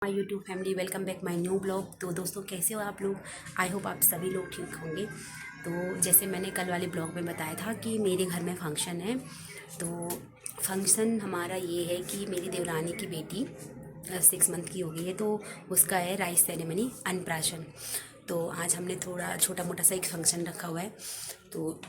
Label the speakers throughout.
Speaker 1: My YouTube family, welcome back my new blog. तो दोस्तों, कैसे हो आप लोग? आई होप आप सभी लोग ठीक होंगे। तो जैसे मैंने कल वाले ब्लॉग में बताया था कि मेरे घर में फंक्शन है। तो फंक्शन हमारा ये है कि मेरी देवरानी की बेटी 6 मंथ की हो गई है, तो उसका है राइस सेरेमनी, अन्नप्राशन। तो आज हमने थोड़ा छोटा मोटा सा एक फंक्शन रखा हुआ है। तो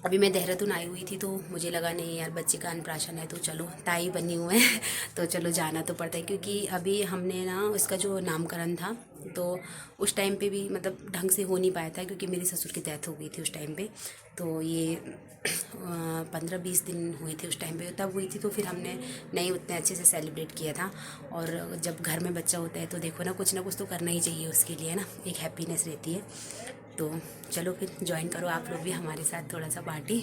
Speaker 1: अभी मैं देहरादून आई हुई थी, तो मुझे लगा नहीं यार, बच्चे का अन्नप्राशन है तो चलो, ताई बनी हुए हैं तो चलो जाना तो पड़ता है। क्योंकि अभी हमने ना उसका जो नामकरण था, तो उस टाइम पे भी मतलब ढंग से हो नहीं पाया था, क्योंकि मेरे ससुर की डेथ हो गई थी उस टाइम पे। तो ये 15-20 दिन हुए थे उस टाइम पे, तब हुई थी। तो फिर हमने नहीं उतने अच्छे से सेलिब्रेट किया था। और जब घर में बच्चा होता है तो देखो ना कुछ तो करना ही चाहिए उसके लिए ना, एक हैप्पीनेस रहती है। तो चलो फिर ज्वाइन करो आप लोग भी हमारे साथ थोड़ा सा पार्टी।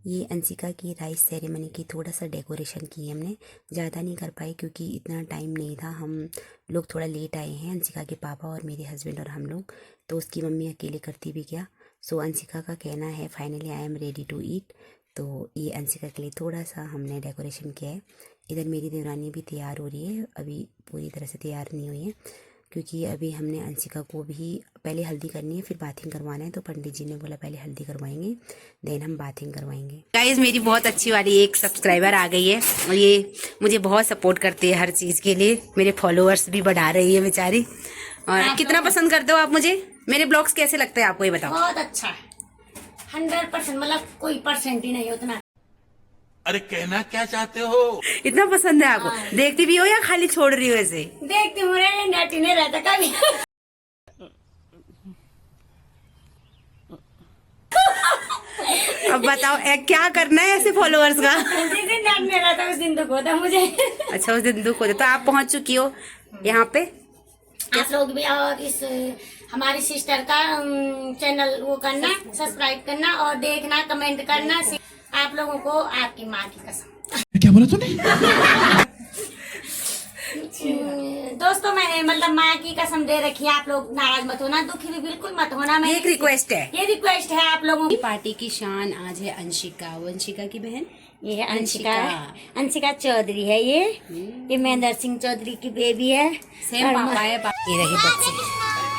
Speaker 1: ये अंशिका की राइस सेरेमनी की थोड़ा सा डेकोरेशन की है हमने, ज़्यादा नहीं कर पाए क्योंकि इतना टाइम नहीं था। हम लोग थोड़ा लेट आए हैं, अंशिका के पापा और मेरे हस्बैंड और हम लोग। तो उसकी मम्मी अकेले करती भी क्या। सो अंशिका का कहना है finally I am ready to eat. तो ये अंशिका के लिए थोड़ा सा हमने डेकोरेशन किया है। इधर मेरी देवरानी भी तैयार हो रही है, अभी पूरी तरह से तैयार नहीं हुई है, क्योंकि अभी हमने अंशिका को भी पहले हल्दी करनी है, फिर बाथिंग करवाना है। तो पंडित जी ने बोला पहले हल्दी करवाएंगे, देन हम बाथिंग करवाएंगे। गाइस, मेरी बहुत अच्छी वाली एक सब्सक्राइबर आ गई है, और ये मुझे बहुत सपोर्ट करती है हर चीज़ के लिए। मेरे फॉलोअर्स भी बढ़ा रही है बेचारी। और कितना पसंद करते हो आप मुझे? मेरे ब्लॉग्स कैसे लगते हैं आपको, ये बताओ।
Speaker 2: बहुत अच्छा है, 100%, मतलब कोई परसेंट ही नहीं है उतना।
Speaker 3: अरे कहना क्या चाहते हो?
Speaker 1: इतना पसंद है आपको? देखती भी हो या खाली छोड़ रही हो ऐसे?
Speaker 2: देखती हूँ, नेट ही नहीं रहता कभी।
Speaker 1: अब बताओ क्या करना है ऐसे फॉलोअर्स का?
Speaker 2: जिस दिन नेट नहीं रहता उस दिन दुख होता मुझे।
Speaker 1: अच्छा, उस दिन दुख हो जाए। तो आप पहुंच चुकी हो यहाँ पे?
Speaker 2: आप लोग भी, और इस हमारी सिस्टर का चैनल वो करना, सब्सक्राइब करना और देखना, कमेंट करना। आप लोगों को आपकी माँ की कसम।
Speaker 3: क्या बोला तूने?
Speaker 2: दोस्तों, मैंने मतलब माँ की कसम दे रखी है। आप लोग नाराज मत होना, दुखी भी बिल्कुल मत होना। मैं
Speaker 1: एक रिक्वेस्ट है,
Speaker 2: ये रिक्वेस्ट है आप लोगों की।
Speaker 1: पार्टी की शान आज है अंशिका। वो अंशिका की बहन,
Speaker 2: ये है अंशिका चौधरी है। ये महेंद्र सिंह चौधरी की बेबी है।
Speaker 1: सेम पापा है। ये रहे बच्चे।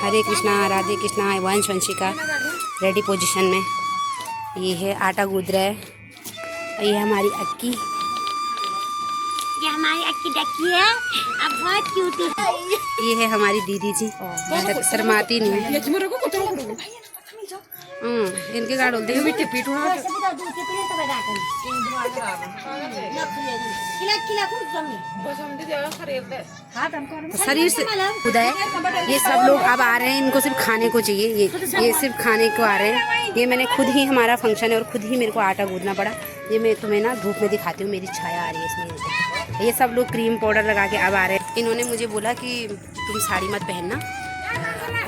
Speaker 1: हरे कृष्णा, राधे कृष्णा। वंश अंशिका रेडी पोजीशन में। ये है आटा गूंद रहा है। ये है हमारी अक्की।
Speaker 2: ये हमारी अक्की डक्की है, अब बहुत क्यूट है।
Speaker 1: ये है हमारी दीदी जी, शर्माती नहीं है। इनके गाड़ बोलते हैं बेटे पीठ उड़ा। शरीर से खुदा है। ये सब लोग अब आ रहे हैं, इनको सिर्फ खाने को चाहिए। ये सिर्फ खाने को आ रहे हैं। ये मैंने खुद ही, हमारा फंक्शन है और खुद ही मेरे को आटा गूंदना पड़ा। ये मैं तुम्हें ना धूप में दिखाती हूँ, मेरी छाया आ रही है इसमें। ये सब लोग क्रीम पाउडर लगा के अब आ रहे हैं। इन्होंने मुझे बोला कि तुम साड़ी मत पहनना।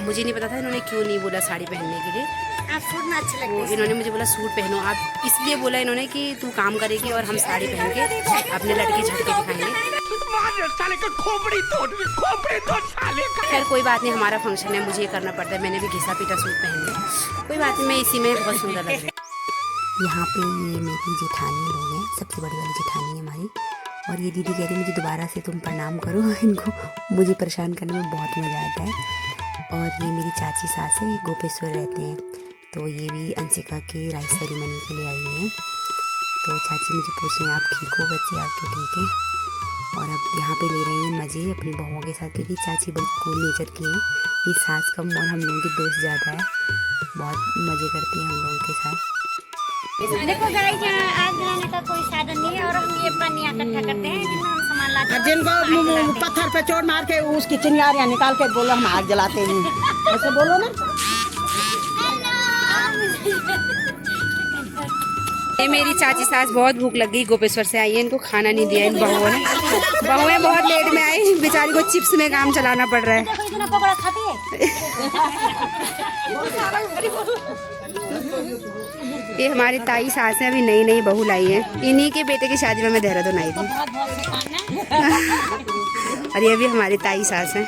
Speaker 1: मुझे नहीं पता था इन्होंने क्यों नहीं बोला साड़ी पहनने के लिए।
Speaker 2: आप सूट में अच्छे लगते हैं।
Speaker 1: इन्होंने मुझे बोला सूट पहनो आप, इसलिए बोला इन्होंने कि तू काम करेगी और हम साड़ी पहन के अपने लड़के झटके दिखाएंगे। खैर कोई बात नहीं, हमारा फंक्शन है, मुझे ये करना पड़ता है। मैंने भी घिसा पीटा सूट पहन लिया, कोई बात नहीं, मैं इसी में बहुत सुंदर लग रही हूँ। यहाँ पे ये मेरी जेठानी लोग हैं, सबसे बड़ी वाली जेठानी है हमारी। और ये दीदी कहती है मुझे दोबारा से तुम प्रणाम करो, इनको मुझे परेशान करने में बहुत मज़ा आता है। और ये मेरी चाची सास है, ये गोपेश्वर रहते हैं। तो ये भी अंशिका की राइस सेरेमनी के लिए आई हुई हैं। तो चाची मुझे पूछ रहे हैं आप ठीक हो बच्चे, आपके ठीक है। और अब यहाँ पे ले रहे हैं मज़े अपनी बहुओं के साथ, क्योंकि चाची बड़ी कूल नेचर की है। ये सास कम और हम लोगों की दोस्त ज़्यादा है, बहुत मज़े करती हैं हम लोगों के साथ।
Speaker 2: देखो गाइस, यहाँ आग जलाने का कोई साधन नहीं है और हम ये पन्नियाँ इकट्ठा करते हैं जिनमें हम सामान लाते हैं।
Speaker 4: जिनको पत्थर पे चोट मार के उसकी चिंगारियाँ निकाल के बोलो हम आग जलाते हैं, ऐसे बोलो ना।
Speaker 1: ये मेरी चाची सास बहुत भूख लग गई, गोपेश्वर से आई है, इनको खाना नहीं दिया इन बहुओं ने। बहुएं बहुत लेट में आई, बेचारी को चिप्स में काम चलाना पड़ रहा है।
Speaker 2: देखो इतना पकौड़ा खाती है।
Speaker 1: ये हमारी ताई सास है, अभी नई नई बहू लाई है। इन्हीं के बेटे की शादी में मैं देहरादून आई थी। और ये भी हमारी ताई सास है।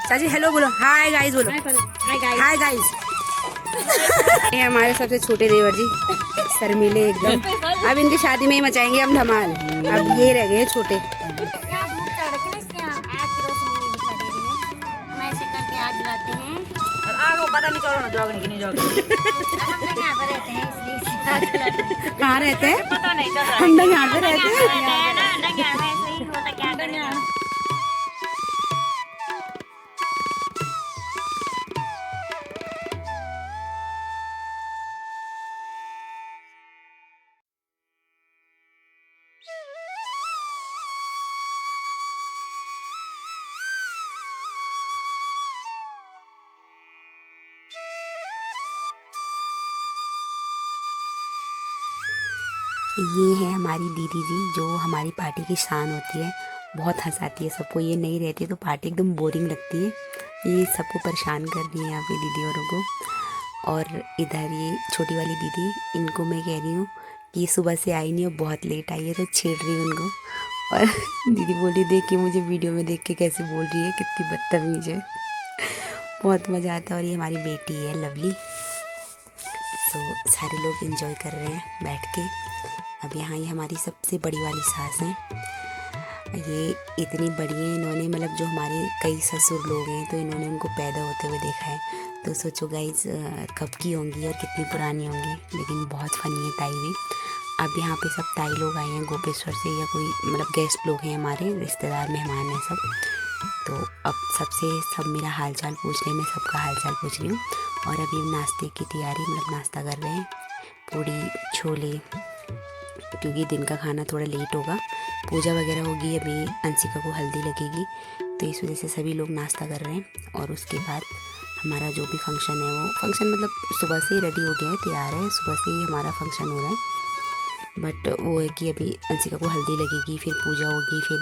Speaker 1: चाची हेलो बोलो, हाय गाइस बोलो, हाय गाइस। ये हमारे सबसे छोटे देवर जी, शर्मीले एकदम। अब इनकी शादी में ही मचाएंगे हम धमाल। अब ये रह गए छोटे।
Speaker 5: पता नहीं चलो ना जॉगिंग की नहीं जॉगिंग।
Speaker 4: कहाँ रहते हैं?
Speaker 5: पता नहीं चल रहा
Speaker 4: हम लोग यहाँ पे रहते हैं।
Speaker 5: है ना डंगा में ऐसे ही होता क्या करें।
Speaker 1: ये है हमारी दीदी जी जो हमारी पार्टी की शान होती है। बहुत हंसाती है सबको, ये नहीं रहती तो पार्टी एकदम बोरिंग लगती है। ये सबको परेशान कर रही है यहाँ पे दीदी औरों को। और इधर ये छोटी वाली दीदी, इनको मैं कह रही हूँ कि ये सुबह से आई नहीं और बहुत लेट आई है, तो छेड़ रही हूँ उनको। और दीदी बोली देखिए मुझे वीडियो में देख के कैसे बोल रही है, कितनी बदतमीज है। बहुत मज़ा आता है। और ये हमारी बेटी है लवली। तो सारे लोग एंजॉय कर रहे हैं बैठ के। अब यहाँ ये हमारी सबसे बड़ी वाली सास हैं। ये इतनी बड़ी हैं, इन्होंने मतलब जो हमारे कई ससुर लोग हैं तो इन्होंने उनको पैदा होते हुए देखा है। तो सोचो गाइस कब की होंगी और कितनी पुरानी होंगी, लेकिन बहुत फनी है ताई भी। अब यहाँ पे सब ताई लोग आए हैं गोपेश्वर से, या कोई मतलब गेस्ट लोग हैं हमारे रिश्तेदार मेहमान हैं सब। तो अब सबसे सब मेरा हाल चाल पूछ रहे हैं, मैं सबका हाल चाल पूछ रही हूँ। और अभी नाश्ते की तैयारी, मतलब नाश्ता कर रहे हैं, पूड़ी छोले, क्योंकि दिन का खाना थोड़ा लेट होगा। पूजा वगैरह होगी, अभी अंशिका को हल्दी लगेगी, तो इस वजह से सभी लोग नाश्ता कर रहे हैं। और उसके बाद हमारा जो भी फंक्शन है, वो फंक्शन मतलब सुबह से ही रेडी हो गया है, तैयार है, सुबह से ही हमारा फंक्शन हो रहा है। बट वो है कि अभी अंशिका को हल्दी लगेगी, फिर पूजा होगी, फिर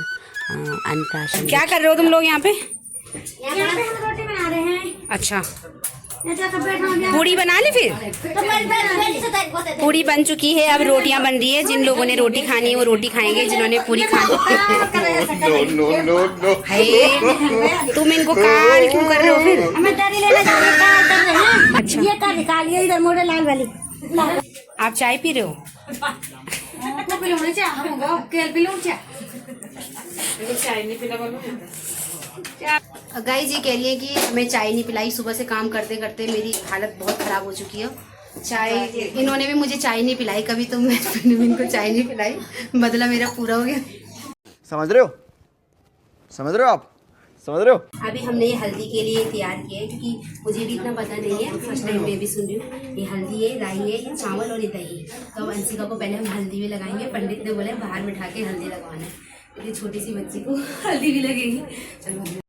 Speaker 1: अन्नप्राशन।
Speaker 4: क्या कर रहे हो तुम लोग यहाँ पे?
Speaker 2: यहाँ पे हम रोटी बना रहे हैं।
Speaker 4: अच्छा,
Speaker 2: ऐसा तो बैठा हो गया।
Speaker 4: पूड़ी बना ली फिर?
Speaker 2: तो मैं
Speaker 4: पूड़ी बन चुकी है, अब रोटियां बन रही है। जिन लोगों ने रोटी खानी है वो रोटी खाएंगे, जिन्होंने पूरी खानी है। तुम इनको काल क्यों कर रहे हो फिर?
Speaker 2: हमें दरी लेना चाहिए, काल कर रहे हैं।
Speaker 4: अच्छा।
Speaker 2: ये कर निकालिए इधर मोड़े लाल वाली।
Speaker 4: आप चाय पी रहे हो?
Speaker 2: तो पिलूँ चाय, हम केल पिलूँ चाय।
Speaker 1: गाइस ये कह रही है कि हमें चाय नहीं पिलाई, सुबह से काम करते करते मेरी हालत बहुत ख़राब हो चुकी है। चाय इन्होंने भी मुझे चाय नहीं पिलाई कभी, तो मैंने भी इनको चाय नहीं पिलाई, बदला मेरा पूरा हो गया।
Speaker 6: समझ रहे हो? समझ रहे हो आप? समझ रहे हो?
Speaker 1: अभी हमने ये हल्दी के लिए तैयार किया है, क्योंकि मुझे भी इतना पता नहीं है, फर्स्ट टाइम मैं भी सुन रही हूँ। ये हल्दी है, राई है, ये चावल और ये दही। तो अब अंशिका को पहले हम हल्दी भी लगाएंगे। पंडित ने बोला बाहर बिठा के हल्दी लगवाना है, इतनी छोटी सी बच्ची को हल्दी भी लगेगी। चलो।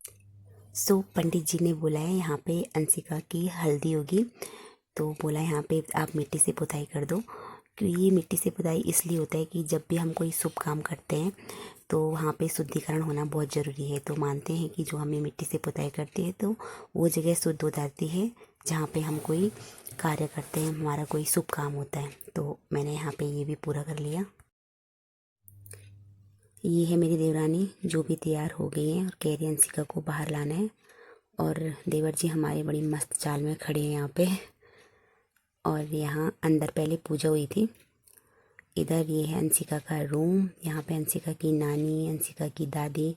Speaker 1: सो पंडित जी ने बोला है यहाँ पे अंशिका की हल्दी होगी, तो बोला यहाँ पे आप मिट्टी से पुताई कर दो। क्योंकि ये मिट्टी से पुताई इसलिए होता है कि जब भी हम कोई शुभ काम करते हैं तो वहाँ पे शुद्धिकरण होना बहुत ज़रूरी है। तो मानते हैं कि जो हमें मिट्टी से पुताई करती है तो वो जगह शुद्ध हो जाती है जहाँ पे हम कोई कार्य करते हैं, हमारा कोई शुभ काम होता है। तो मैंने यहाँ पे ये भी पूरा कर लिया। ये है मेरी देवरानी जो भी तैयार हो गई हैं और कह रही अंशिका को बाहर लाना है। और देवर जी हमारे बड़ी मस्त चाल में खड़े हैं यहाँ पे। और यहाँ अंदर पहले पूजा हुई थी। इधर ये है अंशिका का रूम, यहाँ पे अंशिका की नानी, अंशिका की दादी,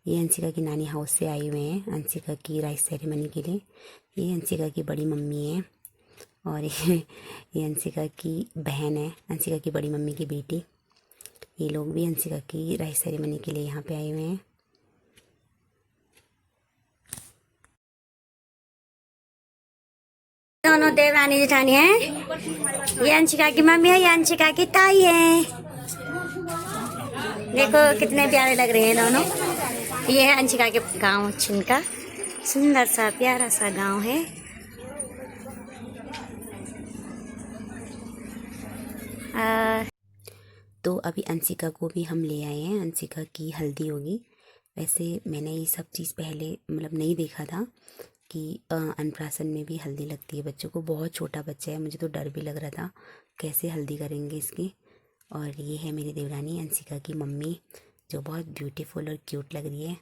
Speaker 1: ये अंशिका की नानी हाउस से आई हुए हैं अंशिका की राइस सेरेमनी के लिए। ये अंशिका की बड़ी मम्मी है, और ये अंशिका की बहन है, अंशिका की बड़ी मम्मी की बेटी। ये लोग भी अंशिका की राइस सेरेमनी के लिए यहाँ पे आए हुए हैं।
Speaker 2: दोनों देवरानी जेठानी है। ये अंशिका की मम्मी है, ये अंशिका की ताई है। देखो कितने प्यारे लग रहे हैं दोनों। ये है अंशिका के गांव छिनका, सुंदर सा प्यारा सा गांव है।
Speaker 1: तो अभी अंशिका को भी हम ले आए हैं, अंशिका की हल्दी होगी। वैसे मैंने ये सब चीज़ पहले मतलब नहीं देखा था कि अन्नप्राशन में भी हल्दी लगती है बच्चों को। बहुत छोटा बच्चा है, मुझे तो डर भी लग रहा था कैसे हल्दी करेंगे इसकी। और ये है मेरी देवरानी अंशिका की मम्मी, जो बहुत ब्यूटीफुल और क्यूट लग रही है,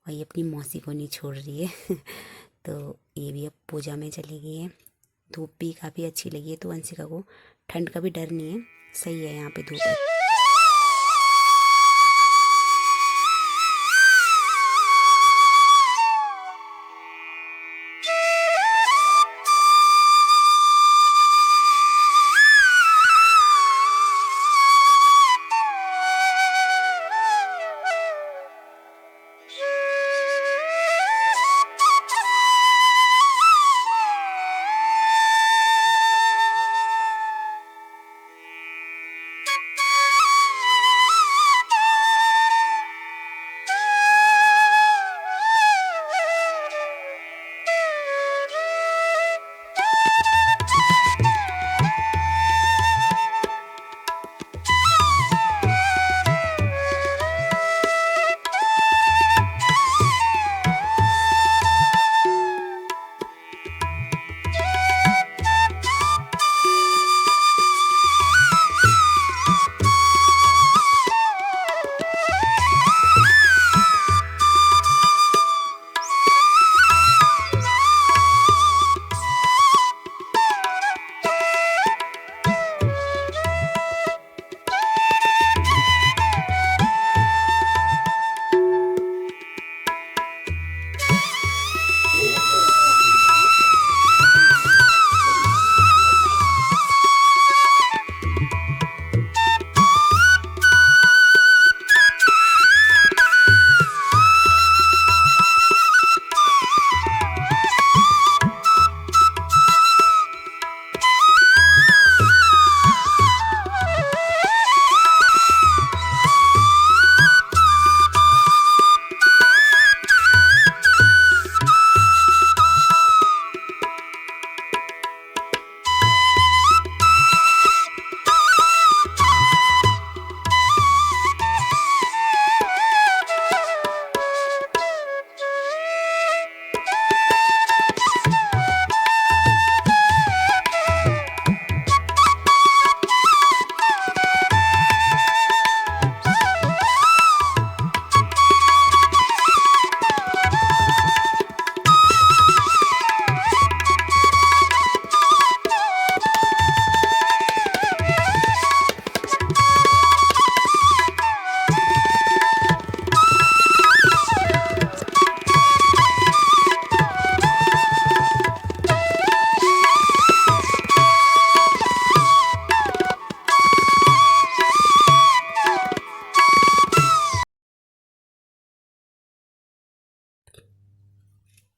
Speaker 1: और ये अपनी मौसी को नहीं छोड़ रही है। तो ये भी अब पूजा में चली गई है। धूप भी काफ़ी अच्छी लगी है, तो अंशिका को ठंड का भी डर नहीं है, सही है यहाँ पे धूप।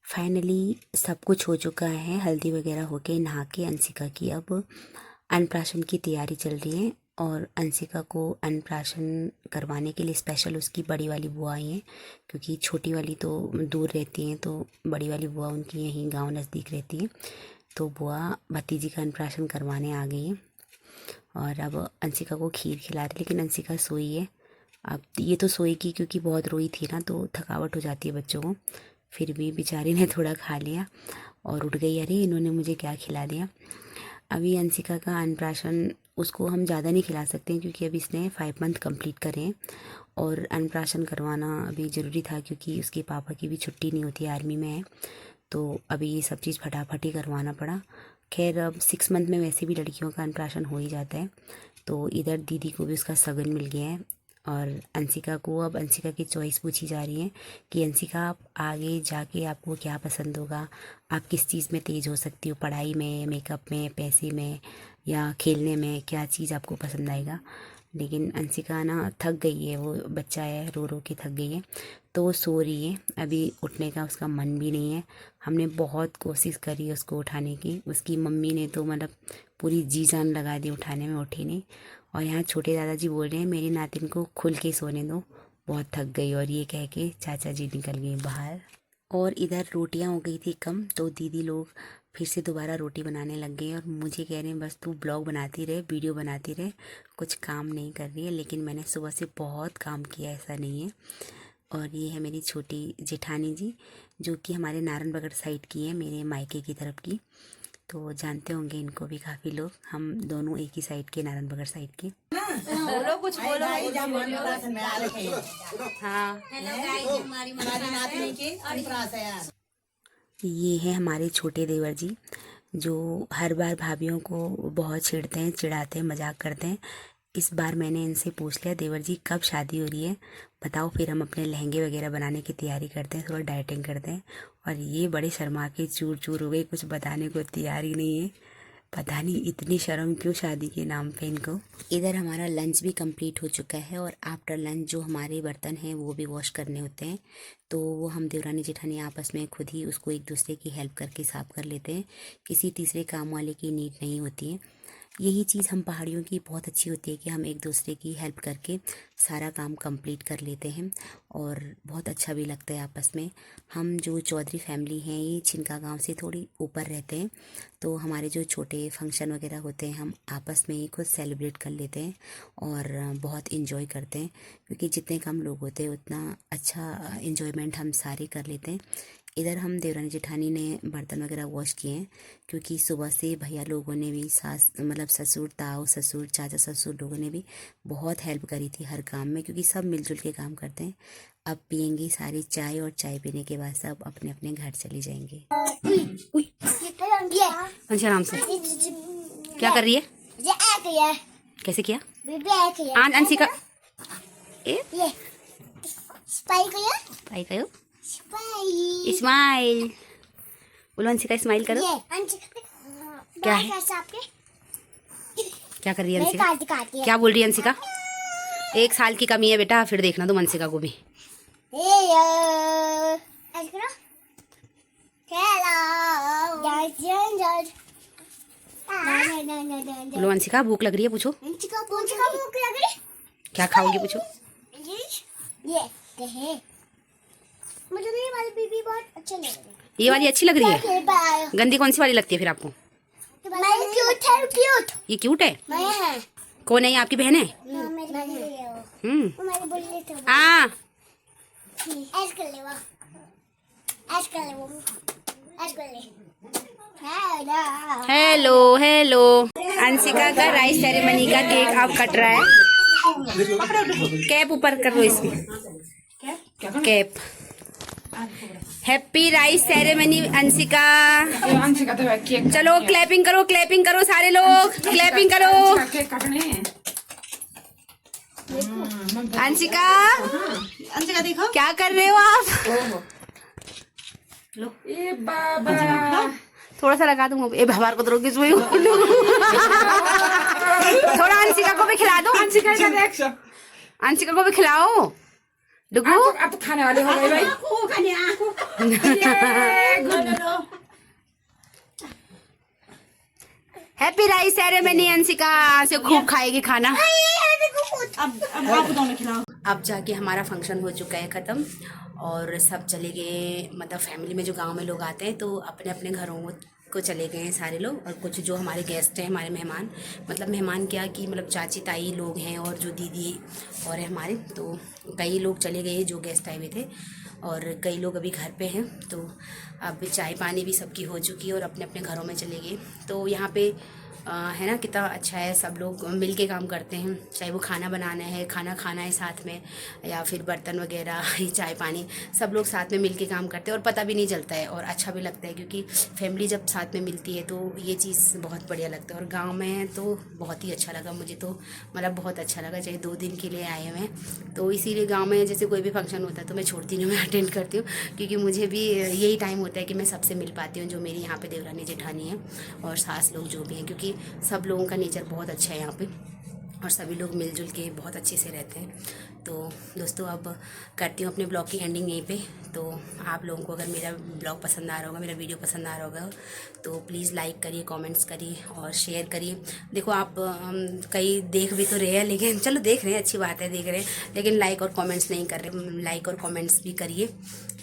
Speaker 1: फाइनली सब कुछ हो चुका है, हल्दी वगैरह होके नहा के अंशिका की अब अन्नप्राशन की तैयारी चल रही है। और अंशिका को अन्नप्राशन करवाने के लिए स्पेशल उसकी बड़ी वाली बुआ आई हैं, क्योंकि छोटी वाली तो दूर रहती हैं, तो बड़ी वाली बुआ उनकी यहीं गांव नज़दीक रहती है। तो बुआ भतीजी का अन्नप्राशन करवाने आ गई हैं और अब अंशिका को खीर खिला रही, लेकिन अंशिका सोई है। अब ये तो सोएगी क्योंकि बहुत रोई थी ना, तो थकावट हो जाती है बच्चों को। फिर भी बेचारी ने थोड़ा खा लिया और उठ गई, अरे इन्होंने मुझे क्या खिला दिया। अभी अंशिका का अन्नप्राशन उसको हम ज़्यादा नहीं खिला सकते हैं, क्योंकि अभी इसने 5 मंथ कंप्लीट करे हैं और अन्नप्राशन करवाना अभी ज़रूरी था, क्योंकि उसके पापा की भी छुट्टी नहीं होती, आर्मी में है। तो अभी ये सब चीज़ फटाफट ही करवाना पड़ा। खैर अब 6 मंथ में वैसे भी लड़कियों का अन्नप्राशन हो ही जाता है। तो इधर दीदी को भी उसका सगन मिल गया है और अंशिका को अब अंशिका की चॉइस पूछी जा रही है कि अंशिका आप आगे जाके आपको क्या पसंद होगा, आप किस चीज़ में तेज़ हो सकती हो, पढ़ाई में, मेकअप में, पैसे में या खेलने में, क्या चीज़ आपको पसंद आएगा। लेकिन अंशिका ना थक गई है, वो बच्चा है, रो रो के थक गई है, तो वो सो रही है। अभी उठने का उसका मन भी नहीं है। हमने बहुत कोशिश करी उसको उठाने की, उसकी मम्मी ने तो मतलब पूरी जी जान लगा दी उठाने में, उठी नहीं। और यहाँ छोटे दादाजी बोल रहे हैं मेरी नातिन को खुल के सोने दो, बहुत थक गई। और ये कह के चाचा जी निकल गए बाहर। और इधर रोटियां हो गई थी कम, तो दीदी लोग फिर से दोबारा रोटी बनाने लग गई और मुझे कह रहे हैं बस तू ब्लॉग बनाती रहे, वीडियो बनाती रहे, कुछ काम नहीं कर रही है। लेकिन मैंने सुबह से बहुत काम किया, ऐसा नहीं है। और ये है मेरी छोटी जेठानी जी, जो कि हमारे नारायणबगड़ साइड की है, मेरे मायके की तरफ की। तो जानते होंगे इनको भी काफ़ी लोग, हम दोनों एक ही साइड के, नारायणबगड़ साइड के।
Speaker 4: बोलो कुछ बोलो। हाँ,
Speaker 1: ये है हमारे छोटे देवर जी, जो हर बार भाभीयों को बहुत छेड़ते हैं, चिढ़ाते हैं, मजाक करते हैं। इस बार मैंने इनसे पूछ लिया देवर जी कब शादी हो रही है बताओ, फिर हम अपने लहंगे वगैरह बनाने की तैयारी करते हैं, थोड़ा डाइटिंग करते हैं। और ये बड़े शर्मा के चूर चूर हो गए, कुछ बताने को तैयार ही नहीं है। पता नहीं इतनी शर्म क्यों शादी के नाम पे इनको। इधर हमारा लंच भी कंप्लीट हो चुका है और आफ्टर लंच जो हमारे बर्तन हैं वो भी वॉश करने होते हैं, तो वो हम देवरानी जेठानी आपस में खुद ही उसको एक दूसरे की हेल्प करके साफ़ कर लेते हैं। किसी तीसरे काम वाले की नीड नहीं होती है। यही चीज़ हम पहाड़ियों की बहुत अच्छी होती है कि हम एक दूसरे की हेल्प करके सारा काम कंप्लीट कर लेते हैं और बहुत अच्छा भी लगता है आपस में। हम जो चौधरी फैमिली हैं ये छिनका गांव से थोड़ी ऊपर रहते हैं, तो हमारे जो छोटे फंक्शन वगैरह होते हैं हम आपस में ही खुद सेलिब्रेट कर लेते हैं और बहुत इन्जॉय करते हैं, क्योंकि जितने कम लोग होते हैं उतना अच्छा इन्जॉयमेंट हम सारे कर लेते हैं। इधर हम देवरानी जेठानी ने बर्तन वगैरह वॉश किए हैं, क्योंकि सुबह से भैया लोगों ने भी, सास मतलब ससुर, ताऊ ससुर, चाचा ससुर लोगों ने भी बहुत हेल्प करी थी हर काम में, क्योंकि सब मिलजुल के काम करते हैं। अब पियेंगे सारी चाय और चाय पीने के बाद सब अपने अपने घर चले जाएंगे। अच्छा आराम से, क्या कर रही है? कैसे किया? अंशिका स्माइल बोलो, अंशिका स्माइल करो। क्या है? क्या कर रही है अंशिका? क्या बोल रही है अंशिका? 1 साल की कमी है बेटा, फिर देखना तुम अंशिका को भी। बोलो अंशिका भूख लग रही है, पूछो क्या खाओगी, पूछो।
Speaker 2: मुझे ये वाली बीबी बहुत अच्छी लग रही है।
Speaker 1: ये वाली अच्छी लग रही है? गंदी कौन सी वाली लगती है फिर आपको?
Speaker 2: क्यूट है, क्यूट।
Speaker 1: ये क्यूट है?
Speaker 2: है।
Speaker 1: कौन है ये, आपकी बहन है?
Speaker 2: मेरी बहन है वो।
Speaker 1: हम्म,
Speaker 2: बोलिए तो
Speaker 1: हाँ
Speaker 2: ऐश कर ले वो, ऐश कर ले वो, ऐश कर ले।
Speaker 1: हेलो हेलो, अंशिका का राइस सेरेमनी का केक आप कट रहा है। कैप ऊपर कर लो इसकी, cap. Happy rice ceremony Anshika. चलो क्लैपिंग करो, क्लैपिंग करो सारे लोग, क्लैपिंग करो। अंशिका,
Speaker 4: अंशिका देखो
Speaker 1: क्या कर रहे हो आप?
Speaker 4: लो ये बाबा,
Speaker 1: थोड़ा सा लगा दूंगा। ए भगवान को तो किस में थोड़ा अंशिका को भी खिला दो। अंशिका को भी खिलाओ। डुगू
Speaker 5: अब तो खाने वाले हो गए भाई।
Speaker 1: हैप्पी राइस सेरेमनी अंशिका से खूब खाएगी खाना।
Speaker 4: अब आप दोनों खिलाओ।
Speaker 1: अब जाके हमारा फंक्शन हो चुका है ख़त्म और सब चले गए, मतलब फैमिली में जो गांव में लोग आते हैं तो अपने अपने घरों को चले गए हैं सारे लोग। और कुछ जो हमारे गेस्ट हैं, हमारे मेहमान, मतलब मेहमान क्या कि मतलब चाची ताई लोग हैं और जो दीदी और है हमारे, तो कई लोग चले गए जो गेस्ट आए हुए थे और कई लोग अभी घर पे हैं। तो अब चाय पानी भी सबकी हो चुकी है और अपने अपने घरों में चले गए। तो यहाँ पे है ना कितना अच्छा है, सब लोग मिल के काम करते हैं, चाहे वो खाना बनाना है, खाना खाना है साथ में, या फिर बर्तन वगैरह, चाय पानी, सब लोग साथ में मिल के काम करते हैं और पता भी नहीं चलता है और अच्छा भी लगता है क्योंकि फैमिली जब साथ में मिलती है तो ये चीज़ बहुत बढ़िया लगता है। और गांव में तो बहुत ही अच्छा लगा मुझे, तो मतलब बहुत अच्छा लगा, चाहे 2 दिन के लिए आए हुए हैं। तो इसीलिए गाँव में जैसे कोई भी फंक्शन होता है तो मैं छोड़ती नहीं, मैं अटेंड करती हूँ क्योंकि मुझे भी यही टाइम होता है कि मैं सबसे मिल पाती हूँ, जो मेरी यहाँ पे देवरानी जेठानी है और सास लोग जो भी हैं, क्योंकि सब लोगों का नेचर बहुत अच्छा है यहाँ पे और सभी लोग मिलजुल के बहुत अच्छे से रहते हैं। तो दोस्तों अब करती हूँ अपने ब्लॉग की एंडिंग यहीं पे। तो आप लोगों को अगर मेरा ब्लॉग पसंद आ रहा होगा, मेरा वीडियो पसंद आ रहा होगा तो प्लीज़ लाइक करिए, कमेंट्स करिए और शेयर करिए। देखो आप कई देख भी तो रहे हैं, लेकिन चलो देख रहे हैं, अच्छी बात है, देख रहे हैं, लेकिन लाइक और कमेंट्स नहीं कर रहे। लाइक और कमेंट्स भी करिए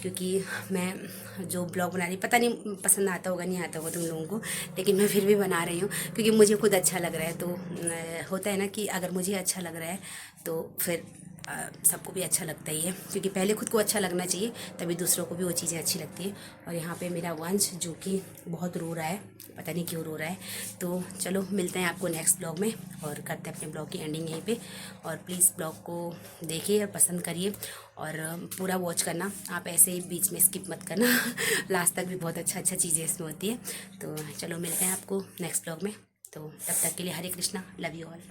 Speaker 1: क्योंकि मैं जो ब्लॉग बना रही, पता नहीं पसंद आता होगा नहीं आता होगा तुम लोगों को, लेकिन मैं फिर भी बना रही हूँ क्योंकि मुझे खुद अच्छा लग रहा है। तो होता है ना कि अगर मुझे अच्छा लग रहा है तो फिर सबको भी अच्छा लगता ही है, क्योंकि पहले खुद को अच्छा लगना चाहिए तभी दूसरों को भी वो चीज़ें अच्छी लगती है। और यहाँ पे मेरा वंश जो कि बहुत रो रहा है, पता नहीं क्यों रो रहा है। तो चलो मिलते हैं आपको नेक्स्ट ब्लॉग में और करते हैं अपने ब्लॉग की एंडिंग यहीं पे। और प्लीज़ ब्लॉग को देखिए और पसंद करिए और पूरा वॉच करना, आप ऐसे ही बीच में स्किप मत करना लास्ट तक भी बहुत अच्छा चीज़ें इसमें होती है। तो चलो मिलते हैं आपको नेक्स्ट ब्लॉग में, तो तब तक के लिए हरे कृष्णा, लव यू ऑल।